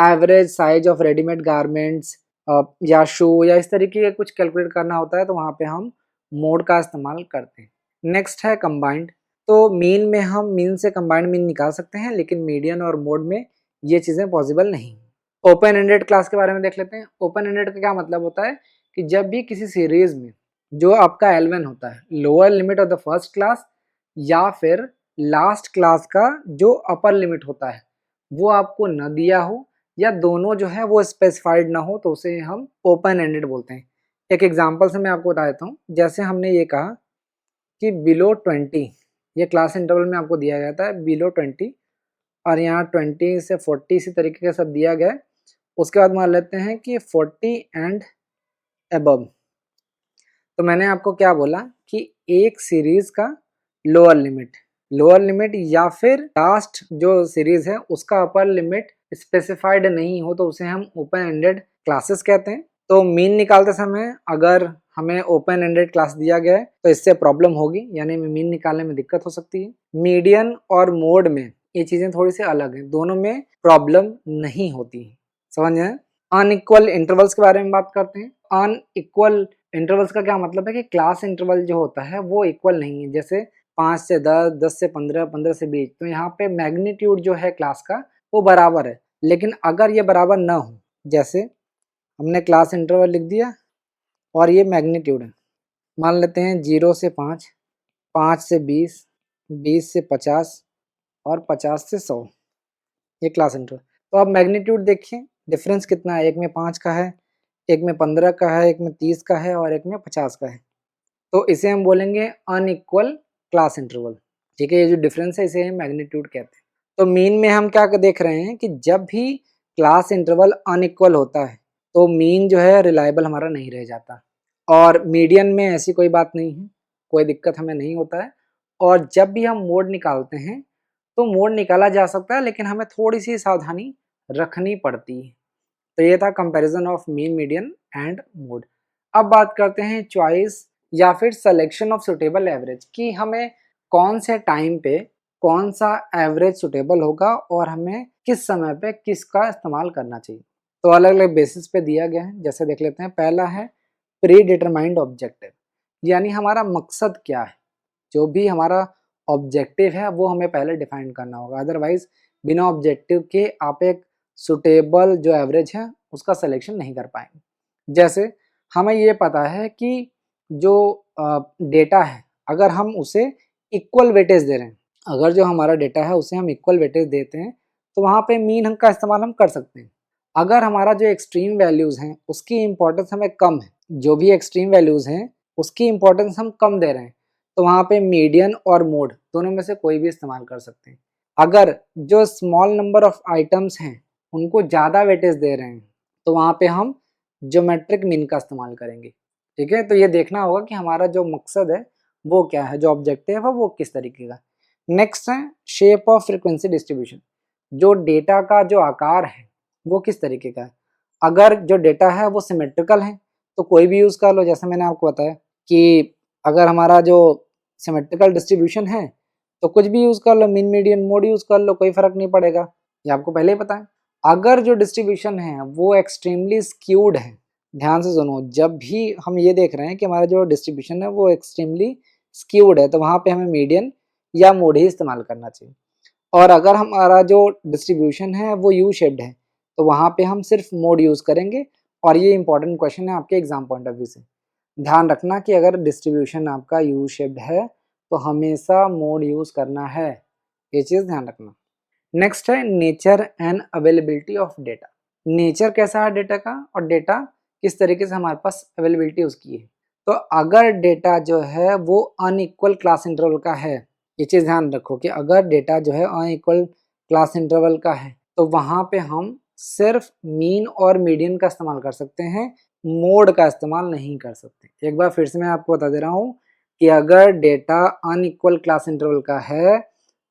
S1: average size of readymade garments या शू या इस तरीके का कुछ कैलकुलेट करना होता है, तो वहाँ पे हम मोड का इस्तेमाल करते हैं। नेक्स्ट है कंबाइंड। तो मीन में हम मीन से कंबाइंड मीन निकाल सकते हैं, लेकिन मीडियन और मोड में ये चीज़ें पॉसिबल नहीं। ओपन एंडेड क्लास के बारे में देख लेते हैं। ओपन एंडेड का क्या मतलब होता है कि जब भी किसी सीरीज में जो आपका L1 होता है, lower limit of the first class, या फिर लास्ट क्लास का जो अपर लिमिट होता है वो आपको न दिया हो, या दोनों जो है वो स्पेसिफाइड ना हो, तो उसे हम ओपन एंडेड बोलते हैं। एक एग्जांपल से मैं आपको बता देता हूँ। जैसे हमने ये कहा कि बिलो 20, ये क्लास इंटरवल में आपको दिया गया था बिलो 20, और यहाँ 20 से 40 इसी तरीके का सब दिया गया है। उसके बाद मान लेते हैं कि 40 एंड अबव। तो मैंने आपको क्या बोला कि एक सीरीज का लोअर लिमिट या फिर लास्ट जो सीरीज है उसका अपर लिमिट स्पेसिफाइड नहीं हो, तो उसे हम ओपन एंडेड क्लासेस कहते हैं। तो मीन निकालते समय अगर हमें ओपन एंडेड क्लास दिया गया है तो इससे प्रॉब्लम होगी, यानी मीन निकालने में दिक्कत हो सकती है। मीडियन और मोड में ये चीजें थोड़ी सी अलग है, दोनों में प्रॉब्लम नहीं होती है। समझ आए? अनइक्वल इंटरवल्स के बारे में बात करते हैं। अनइक्वल इंटरवल्स का क्या मतलब है कि क्लास इंटरवल जो होता है वो इक्वल नहीं है। जैसे 5 से 10, 10 से 15, 15 से 20, तो यहाँ पे मैग्नीट्यूड जो है क्लास का वो बराबर है। लेकिन अगर ये बराबर ना हो, जैसे हमने क्लास इंटरवल लिख दिया और ये मैग्नीट्यूड है, मान लेते हैं 0 से 5, 5 से 20, 20 से 50 और 50 से 100, ये क्लास इंटरवल। तो अब मैग्नीट्यूड देखिए डिफरेंस कितना है, एक में 5 का है, एक में 15 का है, एक में 30 का है और एक में 50 का है। तो इसे हम बोलेंगे अनइक्वल क्लास इंटरवल। ठीक है, ये जो डिफरेंस है इसे हम मैग्नीट्यूड कहते हैं। तो मीन में हम क्या देख रहे हैं कि जब भी क्लास इंटरवल अनइक्वल होता है तो मीन जो है रिलायबल हमारा नहीं रह जाता, और मीडियन में ऐसी कोई बात नहीं है, कोई दिक्कत हमें नहीं होता है। और जब भी हम मोड निकालते हैं तो मोड निकाला जा सकता है, लेकिन हमें थोड़ी सी सावधानी रखनी पड़ती है। तो ये था comparison of mean, median and mode. अब बात करते हैं चॉइस या फिर सिलेक्शन ऑफ सुटेबल एवरेज, कि हमें कौन से टाइम पे कौन सा एवरेज सुटेबल होगा और हमें किस समय पे किसका इस्तेमाल करना चाहिए। तो अलग अलग बेसिस पे दिया गया है। जैसे देख लेते हैं, पहला है प्री डिटरमाइंड ऑब्जेक्टिव, यानी हमारा मकसद क्या है। जो भी हमारा ऑब्जेक्टिव है वो हमें पहले डिफाइन करना होगा, अदरवाइज बिना ऑब्जेक्टिव के आप एक सुटेबल जो एवरेज है उसका सिलेक्शन नहीं कर पाएंगे। जैसे हमें ये पता है कि जो डेटा है अगर हम उसे इक्वल वेटेज दे रहे हैं, अगर जो हमारा डेटा है उसे हम इक्वल वेटेज देते हैं तो वहाँ पे मीन का इस्तेमाल हम कर सकते हैं। अगर हमारा जो एक्सट्रीम वैल्यूज़ हैं उसकी इंपॉर्टेंस हमें कम है, जो भी एक्सट्रीम वैल्यूज़ हैं उसकी इंपॉर्टेंस हम कम दे रहे हैं, तो वहाँ पे मीडियन और मोड दोनों में से कोई भी इस्तेमाल कर सकते हैं। अगर जो स्मॉल नंबर ऑफ आइटम्स हैं उनको ज़्यादा वेटेज दे रहे हैं तो वहाँ पे हम ज्योमेट्रिक मीन का इस्तेमाल करेंगे। ठीक है, तो ये देखना होगा कि हमारा जो मकसद है वो क्या है, जो ऑब्जेक्टिव है वो किस तरीके का। नेक्स्ट है शेप ऑफ फ्रीक्वेंसी डिस्ट्रीब्यूशन, जो डेटा का जो आकार है वो किस तरीके का है। अगर जो डेटा है वो सिमेट्रिकल है तो कोई भी यूज़ कर लो, जैसे मैंने आपको बताया कि अगर हमारा जो सिमेट्रिकल डिस्ट्रीब्यूशन है तो कुछ भी यूज़ कर लो, मीन मीडियन मोड यूज़ कर लो, कोई फर्क नहीं पड़ेगा, ये आपको पहले ही पता है। अगर जो डिस्ट्रीब्यूशन है वो एक्सट्रीमली स्क्यूड है, ध्यान से सुनो, जब भी हम ये देख रहे हैं कि हमारा जो डिस्ट्रीब्यूशन है वो एक्सट्रीमली स्क्यूड है तो वहाँ पे हमें मीडियन या मोड ही इस्तेमाल करना चाहिए। और अगर हमारा जो डिस्ट्रीब्यूशन है वो यू शेप्ड है तो वहाँ पे हम सिर्फ मोड यूज़ करेंगे। और ये इंपॉर्टेंट क्वेश्चन है आपके एग्जाम पॉइंट ऑफ व्यू से, ध्यान रखना कि अगर डिस्ट्रीब्यूशन आपका यू शेप्ड है तो हमेशा मोड यूज़ करना है, ये चीज़ ध्यान रखना। नेक्स्ट है nature and availability of data. Nature कैसा है डेटा का और डेटा किस तरीके से हमारे पास अवेलेबिलिटी उसकी है। तो अगर डेटा जो है वो अनइक्वल क्लास इंटरवल का है, ये चीज़ ध्यान रखो कि अगर डेटा जो है अनइक्वल क्लास इंटरवल का है तो वहाँ पे हम सिर्फ मीन और मीडियन का इस्तेमाल कर सकते हैं, मोड का इस्तेमाल नहीं कर सकते। एक बार फिर से मैं आपको बता दे रहा हूँ कि अगर डेटा अनइक्वल क्लास इंटरवल का है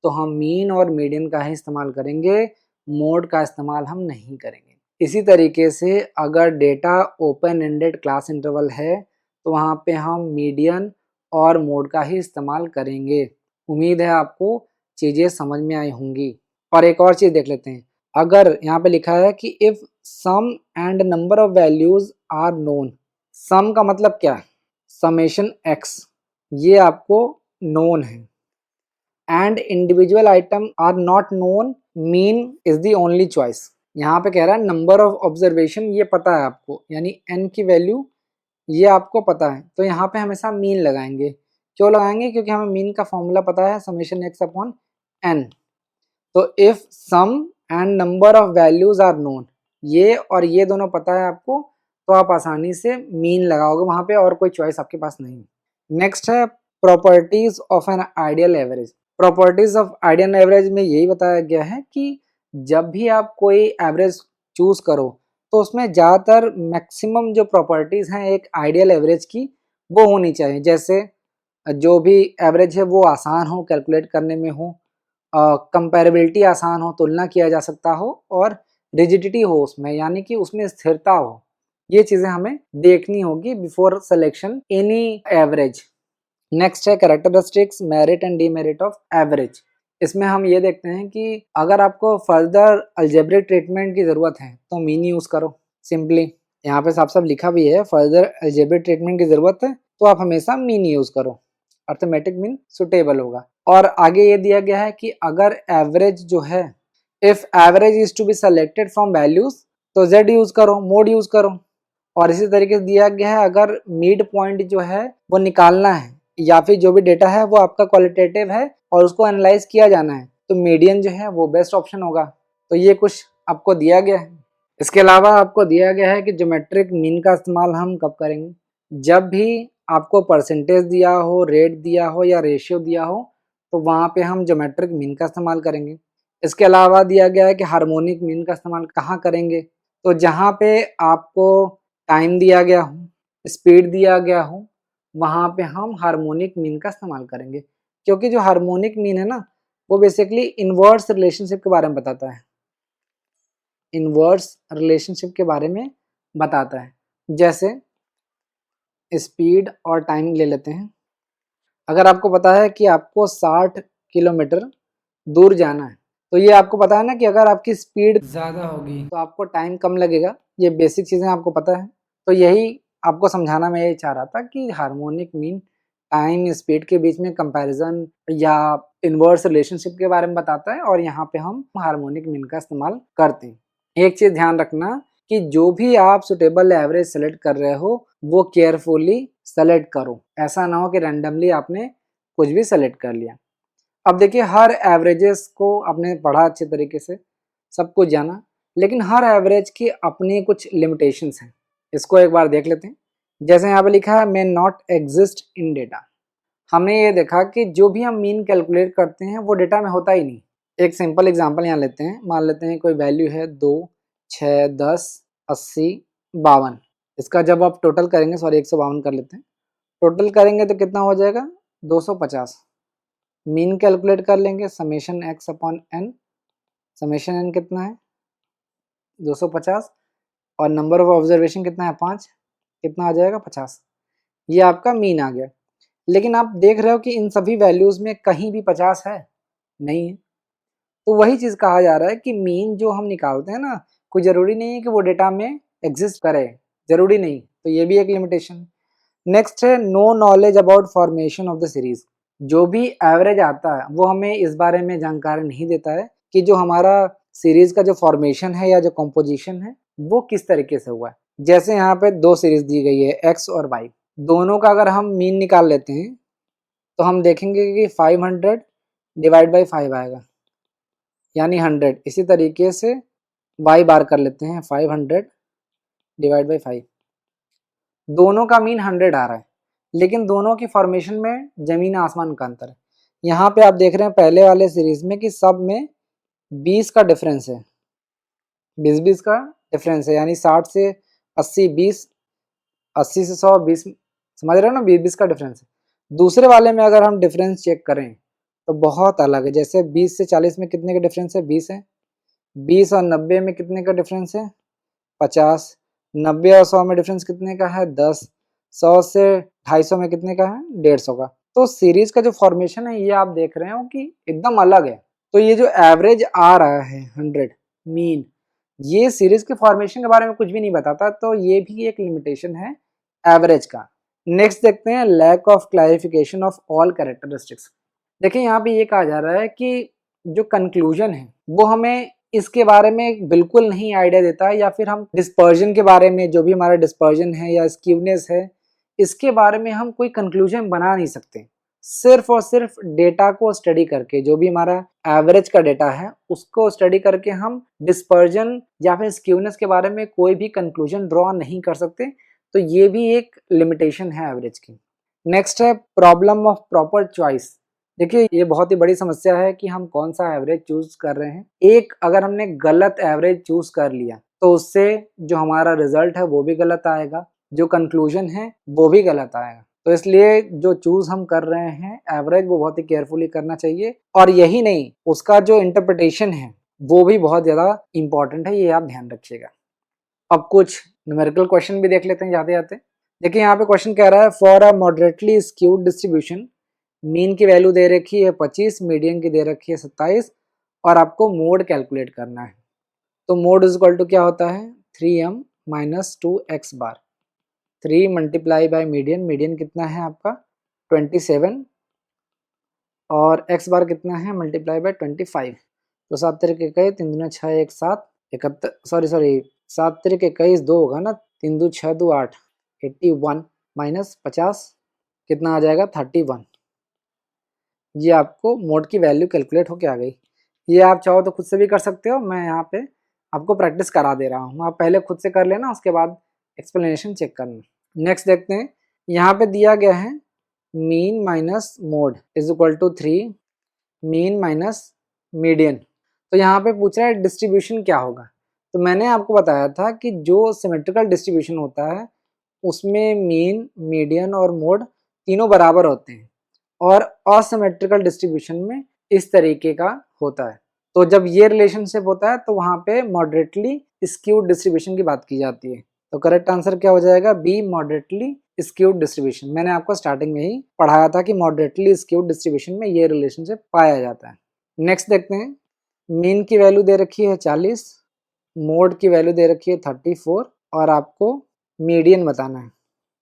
S1: तो हम मीन और मीडियन का ही इस्तेमाल करेंगे, मोड का इस्तेमाल हम नहीं करेंगे। इसी तरीके से अगर data open ended class interval है तो वहाँ पे हम मीडियन और मोड का ही इस्तेमाल करेंगे। उम्मीद है आपको चीज़ें समझ में आई होंगी। और एक और चीज़ देख लेते हैं, अगर यहाँ पे लिखा है कि if sum and number of values are known, sum का मतलब क्या है, समेशन एक्स, ये आपको नोन है and individual item are not known, mean is the only choice. यहाँ पे कह रहा है नंबर ऑफ ऑब्जर्वेशन ये पता है आपको, यानी n की वैल्यू ये आपको पता है, तो यहाँ पे हमेशा मीन लगाएंगे। क्यों लगाएंगे? क्योंकि हमें मीन का फॉर्मूला पता है, समेशन x अपॉन n। तो if sum and number of values are known, ये और ये दोनों पता है आपको, तो आप आसानी से मीन लगाओगे वहां पे, और कोई चॉइस आपके पास नहीं है। नेक्स्ट है properties of an ideal average. Properties of ideal average में यही बताया गया है कि जब भी आप कोई एवरेज चूज करो तो उसमें ज़्यादातर मैक्सिमम जो प्रॉपर्टीज हैं एक आइडियल एवरेज की वो होनी चाहिए। जैसे जो भी एवरेज है वो आसान हो कैलकुलेट करने में हो, कंपेरेबिलिटी आसान हो, तुलना किया जा सकता हो, और रिजिडिटी हो उसमें, यानी कि उसमें स्थिरता हो। ये चीज़ें हमें देखनी होगी before selection any average. Next है characteristics, merit and demerit of average. इसमें हम ये देखते हैं कि अगर आपको फर्दर अलजेब्रिक ट्रीटमेंट की ज़रूरत है तो मीन यूज़ करो सिंपली। यहाँ पे साफ साफ लिखा भी है फर्दर अलजेब्रिक ट्रीटमेंट की ज़रूरत है तो आप हमेशा मीन यूज़ करो, अर्थमेटिक मीन सुटेबल होगा। और आगे ये दिया गया है कि अगर एवरेज जो है, if average is to be selected from values तो जेड यूज करो, मोड यूज करो। और इसी तरीके से दिया गया है अगर मिड पॉइंट जो है वो निकालना है, या फिर जो भी डेटा है वो आपका क्वालिटेटिव है और उसको एनालाइज किया जाना है, तो मीडियन जो है वो बेस्ट ऑप्शन होगा। तो ये कुछ आपको दिया गया है। इसके अलावा आपको दिया गया है कि ज्योमेट्रिक मीन का इस्तेमाल हम कब करेंगे? जब भी आपको परसेंटेज दिया हो, रेट दिया हो या रेशियो दिया हो, तो वहाँ पे हम ज्योमेट्रिक मीन का इस्तेमाल करेंगे। इसके अलावा दिया गया है कि हार्मोनिक मीन का इस्तेमाल कहाँ करेंगे? तो जहाँ पे आपको टाइम दिया गया हो, स्पीड दिया गया हो, वहाँ पे हम हार्मोनिक मीन का इस्तेमाल करेंगे। क्योंकि जो हार्मोनिक मीन है ना, वो बेसिकली इनवर्स रिलेशनशिप के बारे में बताता है, इनवर्स रिलेशनशिप के बारे में बताता है। जैसे स्पीड और टाइम ले लेते हैं। अगर आपको पता है कि आपको 60 किलोमीटर दूर जाना है, तो ये आपको पता है ना कि अगर आपकी स्पीड ज़्यादा होगी तो आपको टाइम कम लगेगा। ये बेसिक चीज़ें आपको पता है। तो यही आपको समझाना मैं यही चाह रहा था कि हार्मोनिक मीन टाइम स्पीड के बीच में कंपैरिजन या इनवर्स रिलेशनशिप के बारे में बताता है, और यहाँ पे हम हार्मोनिक मीन का इस्तेमाल करते हैं। एक चीज़ ध्यान रखना कि जो भी आप सुटेबल एवरेज सेलेक्ट कर रहे हो वो केयरफुली सेलेक्ट करो। ऐसा ना हो कि रैंडमली आपने कुछ भी सेलेक्ट कर लिया। अब देखिए हर एवरेजेस को आपने पढ़ा अच्छे तरीके से, सब कुछ जाना, लेकिन हर एवरेज की अपनी कुछ लिमिटेशंस हैं। इसको एक बार देख लेते हैं। जैसे यहाँ पे लिखा है may not exist in data. हमने ये देखा कि जो भी हम मीन कैलकुलेट करते हैं वो डेटा में होता ही नहीं। एक सिंपल एग्जांपल यहाँ लेते हैं। मान लेते हैं कोई वैल्यू है 2, 6, 10, 80, 52। इसका जब आप टोटल करेंगे, सॉरी 152 कर लेते हैं, टोटल करेंगे तो कितना हो जाएगा? 250। मीन कैलकुलेट कर लेंगे, summation x upon n। Summation n कितना है? 250। और नंबर ऑफ ऑब्जर्वेशन कितना है? 5। कितना आ जाएगा? 50। ये आपका मीन आ गया। लेकिन आप देख रहे हो कि इन सभी वैल्यूज में कहीं भी 50 है? नहीं है। तो वही चीज़ कहा जा रहा है कि मीन जो हम निकालते हैं ना, कोई ज़रूरी नहीं है कि वो डेटा में एग्जिस्ट करे, ज़रूरी नहीं। तो ये भी एक लिमिटेशन। नेक्स्ट है no knowledge about formation of the series. जो भी एवरेज आता है वो हमें इस बारे में जानकारी नहीं देता है कि जो हमारा सीरीज का जो फॉर्मेशन है या जो कंपोजिशन है वो किस तरीके से हुआ है। जैसे यहाँ पे दो सीरीज दी गई है x और y, दोनों का अगर हम मीन निकाल लेते हैं तो हम देखेंगे कि 500 डिवाइड बाई 5 आएगा, यानी 100। इसी तरीके से y बार कर लेते हैं, 500 डिवाइड बाई 5। दोनों का मीन 100 आ रहा है, लेकिन दोनों की फॉर्मेशन में जमीन आसमान का अंतर है। यहाँ पे आप देख रहे हैं पहले वाले सीरीज में कि सब में 20 का डिफरेंस है, 20-20 का डिफरेंस है, यानी 60 से 80 20, 80 से 100 20, समझ रहे हो ना, 20-20 का डिफरेंस है। दूसरे वाले में अगर हम डिफरेंस चेक करें तो बहुत अलग है। जैसे 20 से 40 में कितने का डिफरेंस है? 20 है। 20 और 90 में कितने का डिफरेंस है? 50। 90 और 100 में डिफरेंस कितने का है? 10। 100 से 250 में कितने का है? 150 का। तो सीरीज का जो फॉर्मेशन है ये आप देख रहे हो कि एकदम अलग है। तो ये जो एवरेज आ रहा है 100 मीन, ये सीरीज के फॉर्मेशन के बारे में कुछ भी नहीं बताता। तो ये भी एक लिमिटेशन है एवरेज का। नेक्स्ट देखते हैं lack of clarification of all characteristics. देखिए यहाँ पे ये कहा जा रहा है कि जो कंक्लूजन है वो हमें इसके बारे में बिल्कुल नहीं आइडिया देता है, या फिर हम डिस्पर्जन के बारे में, जो भी हमारा डिस्पर्जन है या स्क्यूनेस है, इसके बारे में हम कोई कंक्लूजन बना नहीं सकते। सिर्फ और सिर्फ डेटा को स्टडी करके, जो भी हमारा एवरेज का डेटा है उसको स्टडी करके हम डिस्पर्जन या फिर स्क्यूनेस के बारे में कोई भी कंक्लूजन ड्रॉ नहीं कर सकते। तो ये भी एक लिमिटेशन है एवरेज की। नेक्स्ट है प्रॉब्लम ऑफ प्रॉपर चॉइस। देखिए ये बहुत ही बड़ी समस्या है कि हम कौन सा एवरेज चूज कर रहे हैं। एक अगर हमने गलत एवरेज चूज कर लिया तो उससे जो हमारा रिजल्ट है वो भी गलत आएगा, जो कंक्लूजन है वो भी गलत आएगा। तो इसलिए जो चूज हम कर रहे हैं एवरेज वो बहुत ही केयरफुली करना चाहिए। और यही नहीं, उसका जो इंटरप्रिटेशन है वो भी बहुत ज्यादा इंपॉर्टेंट है, ये आप ध्यान रखिएगा। अब कुछ न्यूमेरिकल क्वेश्चन भी देख लेते हैं जाते जाते। देखिए यहाँ पे क्वेश्चन कह रहा है for a moderately skewed distribution, mean की वैल्यू दे रखी है 25, मीडियन की दे रखी है 27 और आपको मोड कैलकुलेट करना है। तो मोड इज इक्वल टू क्या होता है 3m minus 2x bar. 3 multiply by median, median कितना है आपका 27 और x बार कितना है मल्टीप्लाई बाय 25। तो 7 तरीके कई 3 दूना 6 1 7 71 सॉरी 7 तरीके 21 2 होगा ना, 3 2 6 2 8 81 माइनस 50 कितना आ जाएगा 31। ये आपको मोड की वैल्यू कैलकुलेट होके आ गई। ये आप चाहो तो खुद से भी कर सकते हो, मैं यहाँ पे आपको प्रैक्टिस करा दे रहा हूँ, आप पहले खुद से कर लेना उसके बाद एक्सप्लेनेशन चेक करना। नेक्स्ट देखते हैं, यहाँ पे दिया गया है mean minus mode is equal to 3 mean minus median. तो यहाँ पे पूछ रहा है डिस्ट्रीब्यूशन क्या होगा। तो मैंने आपको बताया था कि जो सिमेट्रिकल डिस्ट्रीब्यूशन होता है उसमें मीन, मीडियन और मोड तीनों बराबर होते हैं, और असिमेट्रिकल डिस्ट्रीब्यूशन में इस तरीके का होता है। तो जब ये रिलेशनशिप होता है तो वहाँ पे मॉडरेटली स्क्यूड डिस्ट्रीब्यूशन की बात की जाती है। तो करेक्ट आंसर क्या हो जाएगा बी, मॉडरेटली स्क्यूड डिस्ट्रीब्यूशन। मैंने आपको स्टार्टिंग में ही पढ़ाया था कि मॉडरेटली स्क्यूड डिस्ट्रीब्यूशन में ये रिलेशनशिप पाया जाता है। नेक्स्ट देखते हैं, मीन की वैल्यू दे रखी है 40, मोड की वैल्यू दे रखी है 34 और आपको मीडियन बताना है।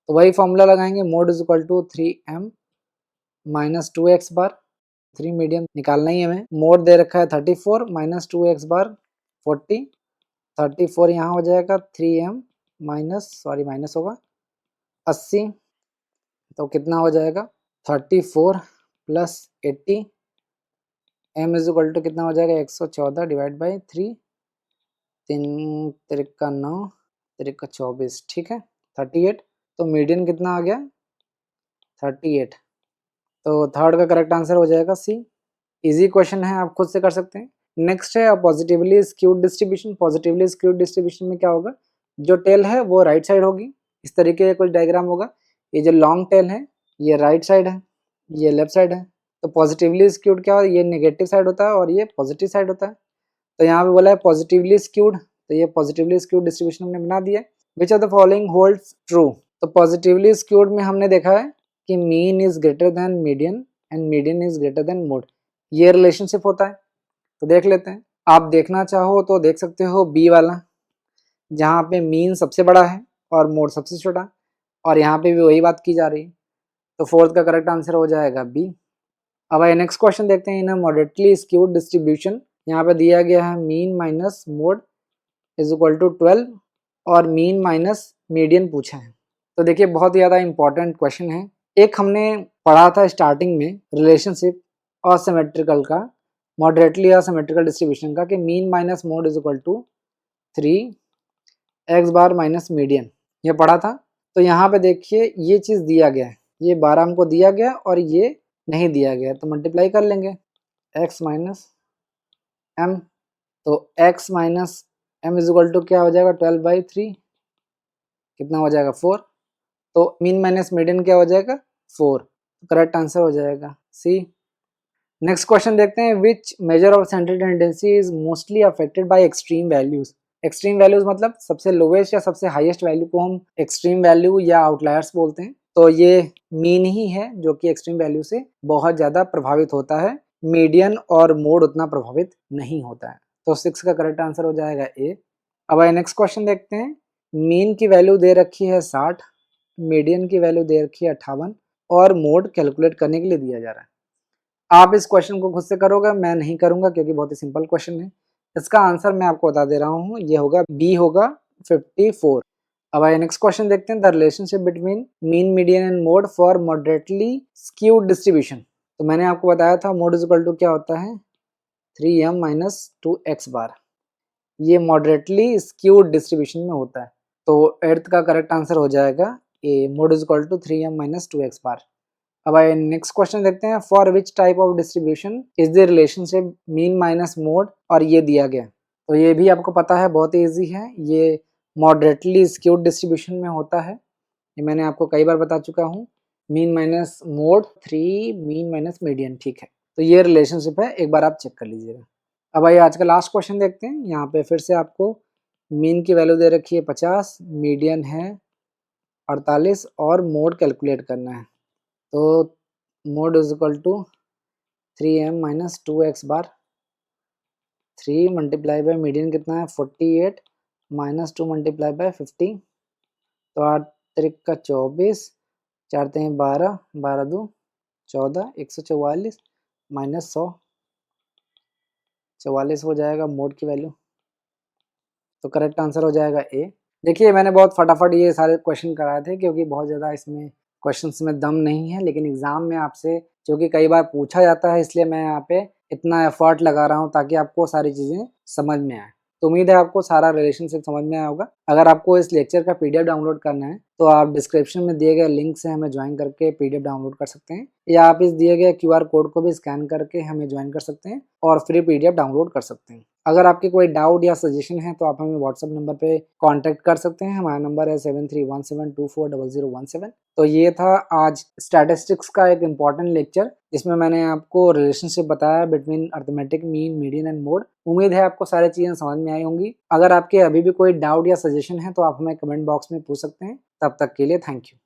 S1: तो वही फॉर्मूला लगाएंगे, mode is equal to 3m minus 2x bar. 3 median निकालना ही हमें। मोड दे रखा है 34 माइनस 2x बार 40, 34 यहाँ हो जाएगा 3m माइनस होगा 80। तो कितना हो जाएगा 34 plus 80, m is equal to कितना हो जाएगा 114 डिवाइड बाई 3, 3 तिरका 9 तिरका 24, ठीक है 38। तो मीडियन कितना आ गया 38। तो थर्ड का करेक्ट आंसर हो जाएगा सी। इजी क्वेश्चन है, आप खुद से कर सकते हैं। नेक्स्ट है positively skewed distribution. Positively skewed distribution में क्या होगा, जो टेल है वो राइट साइड होगी, इस तरीके का कुछ डायग्राम होगा। ये जो लॉन्ग टेल है ये राइट साइड है, ये लेफ्ट साइड है। तो पॉजिटिवली स्क्यूड क्या होता है, ये नेगेटिव साइड होता है और ये पॉजिटिव साइड होता है। तो यहाँ पे बोला है पॉजिटिवली स्क्यूड, तो ये पॉजिटिवली स्क्यूड डिस्ट्रीब्यूशन हमने बना दिया। Which of the following holds true. तो पॉजिटिवली स्क्यूड में हमने देखा है कि mean is greater than median and median is greater than mode, ये रिलेशनशिप होता है। तो देख लेते हैं, आप देखना चाहो तो देख सकते हो बी वाला, जहाँ पे मीन सबसे बड़ा है और मोड सबसे छोटा, और यहाँ पे भी वही बात की जा रही है। तो फोर्थ का करेक्ट आंसर हो जाएगा बी। अब आइए नेक्स्ट क्वेश्चन देखते हैं। In a moderately skewed distribution, यहाँ पे दिया गया है mean minus mode is equal to 12 और मीन माइनस मीडियन पूछा है। तो देखिए बहुत ज़्यादा इंपॉर्टेंट क्वेश्चन है। एक हमने पढ़ा था स्टार्टिंग में रिलेशनशिप असिमेट्रिकल का, मॉडरेटली असिमेट्रिकल डिस्ट्रीब्यूशन का, कि mean minus mode is equal to 3 x bar minus median, ये पढ़ा था। तो यहाँ पे देखिए ये चीज़ दिया गया है, ये 12 हमको दिया गया और ये नहीं दिया गया, तो मल्टीप्लाई कर लेंगे x माइनस एम। तो x minus M is equal to क्या हो जाएगा 12/3, कितना हो जाएगा 4। तो मीन माइनस मीडियन क्या हो जाएगा 4, करेक्ट आंसर हो जाएगा सी। नेक्स्ट क्वेश्चन देखते हैं, which measure of central tendency is mostly affected by extreme values. Extreme values मतलब सबसे लोवेस्ट या सबसे हाईएस्ट वैल्यू को हम एक्सट्रीम वैल्यू या आउटलायर्स बोलते हैं। तो ये मीन ही है जो कि एक्सट्रीम वैल्यू से बहुत ज़्यादा प्रभावित होता है, मीडियन और मोड उतना प्रभावित नहीं होता है। तो 6 का करेक्ट आंसर हो जाएगा ए। अब आइए नेक्स्ट क्वेश्चन देखते हैं, मीन की वैल्यू दे रखी है 60 मीडियन की वैल्यू दे रखी है 58 और मोड कैलकुलेट करने के लिए दिया जा रहा है। आप इस क्वेश्चन को खुद से करोगे, मैं नहीं करूंगा क्योंकि बहुत ही सिंपल क्वेश्चन है। इसका आंसर मैं आपको बता दे रहा हूँ, ये होगा बी होगा 54। अब आइए नेक्स्ट क्वेश्चन देखते हैं। The relationship between mean median and mode for moderately skewed distribution. तो मैंने आपको बताया था मोड इज इक्वल टू क्या होता है, 3m माइनस 2x बार। ये मॉडरेटली स्क्यूड डिस्ट्रीब्यूशन में होता है। तो एर्थ का करेक्ट आंसर हो जाएगा A, mode is equal to 3m minus 2x bar. अब आइए नेक्स्ट क्वेश्चन देखते हैं। For which type of distribution is the relationship mean minus mode, और ये दिया गया। तो ये भी आपको पता है, बहुत ईजी है। ये मॉडरेटली स्क्यूड डिस्ट्रीब्यूशन में होता है, ये मैंने आपको कई बार बता चुका हूँ। Mean minus mode 3 mean minus median, ठीक है। तो ये रिलेशनशिप है, एक बार आप चेक कर लीजिएगा। अब आइए आज का लास्ट क्वेश्चन देखते हैं। यहाँ पे फिर से आपको मीन की वैल्यू दे रखी है 50, मीडियन है 48 और मोड कैलकुलेट करना है। तो mode is equal to 3m minus 2x bar. 3 multiply by median कितना है 48 माइनस 2 मल्टीप्लाई बाय 50। तो 8 त्रिक का 24, 4 3 12, 12 2 14, 144 माइनस 100, 44 हो जाएगा मोड की वैल्यू। तो करेक्ट आंसर हो जाएगा ए। देखिए मैंने बहुत फटाफट ये सारे क्वेश्चन कराए थे क्योंकि बहुत ज़्यादा इसमें क्वेश्चंस में दम नहीं है, लेकिन एग्जाम में आपसे जो कि कई बार पूछा जाता है, इसलिए मैं यहाँ पे इतना एफर्ट लगा रहा हूँ ताकि आपको सारी चीज़ें समझ में आए। तो उम्मीद है आपको सारा रिलेशनशिप समझ में आया होगा। अगर आपको इस लेक्चर का पीडीएफ डाउनलोड करना है तो आप डिस्क्रिप्शन में दिए गए लिंक से हमें ज्वाइन करके पीडीएफ डाउनलोड कर सकते हैं, या आप इस दिए गए क्यूआर कोड को भी स्कैन करके हमें ज्वाइन कर सकते हैं और फ्री पीडीएफ डाउनलोड कर सकते हैं। अगर आपके कोई डाउट या सजेशन है तो आप हमें व्हाट्सएप नंबर पे कांटेक्ट कर सकते हैं। हमारा नंबर है 7317240017। तो ये था आज स्टैटिस्टिक्स का एक इम्पॉर्टेंट लेक्चर जिसमें मैंने आपको रिलेशनशिप बताया between arithmetic, mean, median and mode. उम्मीद है आपको सारी चीज़ें समझ में आई होंगी। अगर आपके अभी भी कोई डाउट या सजेशन है तो आप हमें कमेंट बॉक्स में पूछ सकते हैं। तब तक के लिए थैंक यू।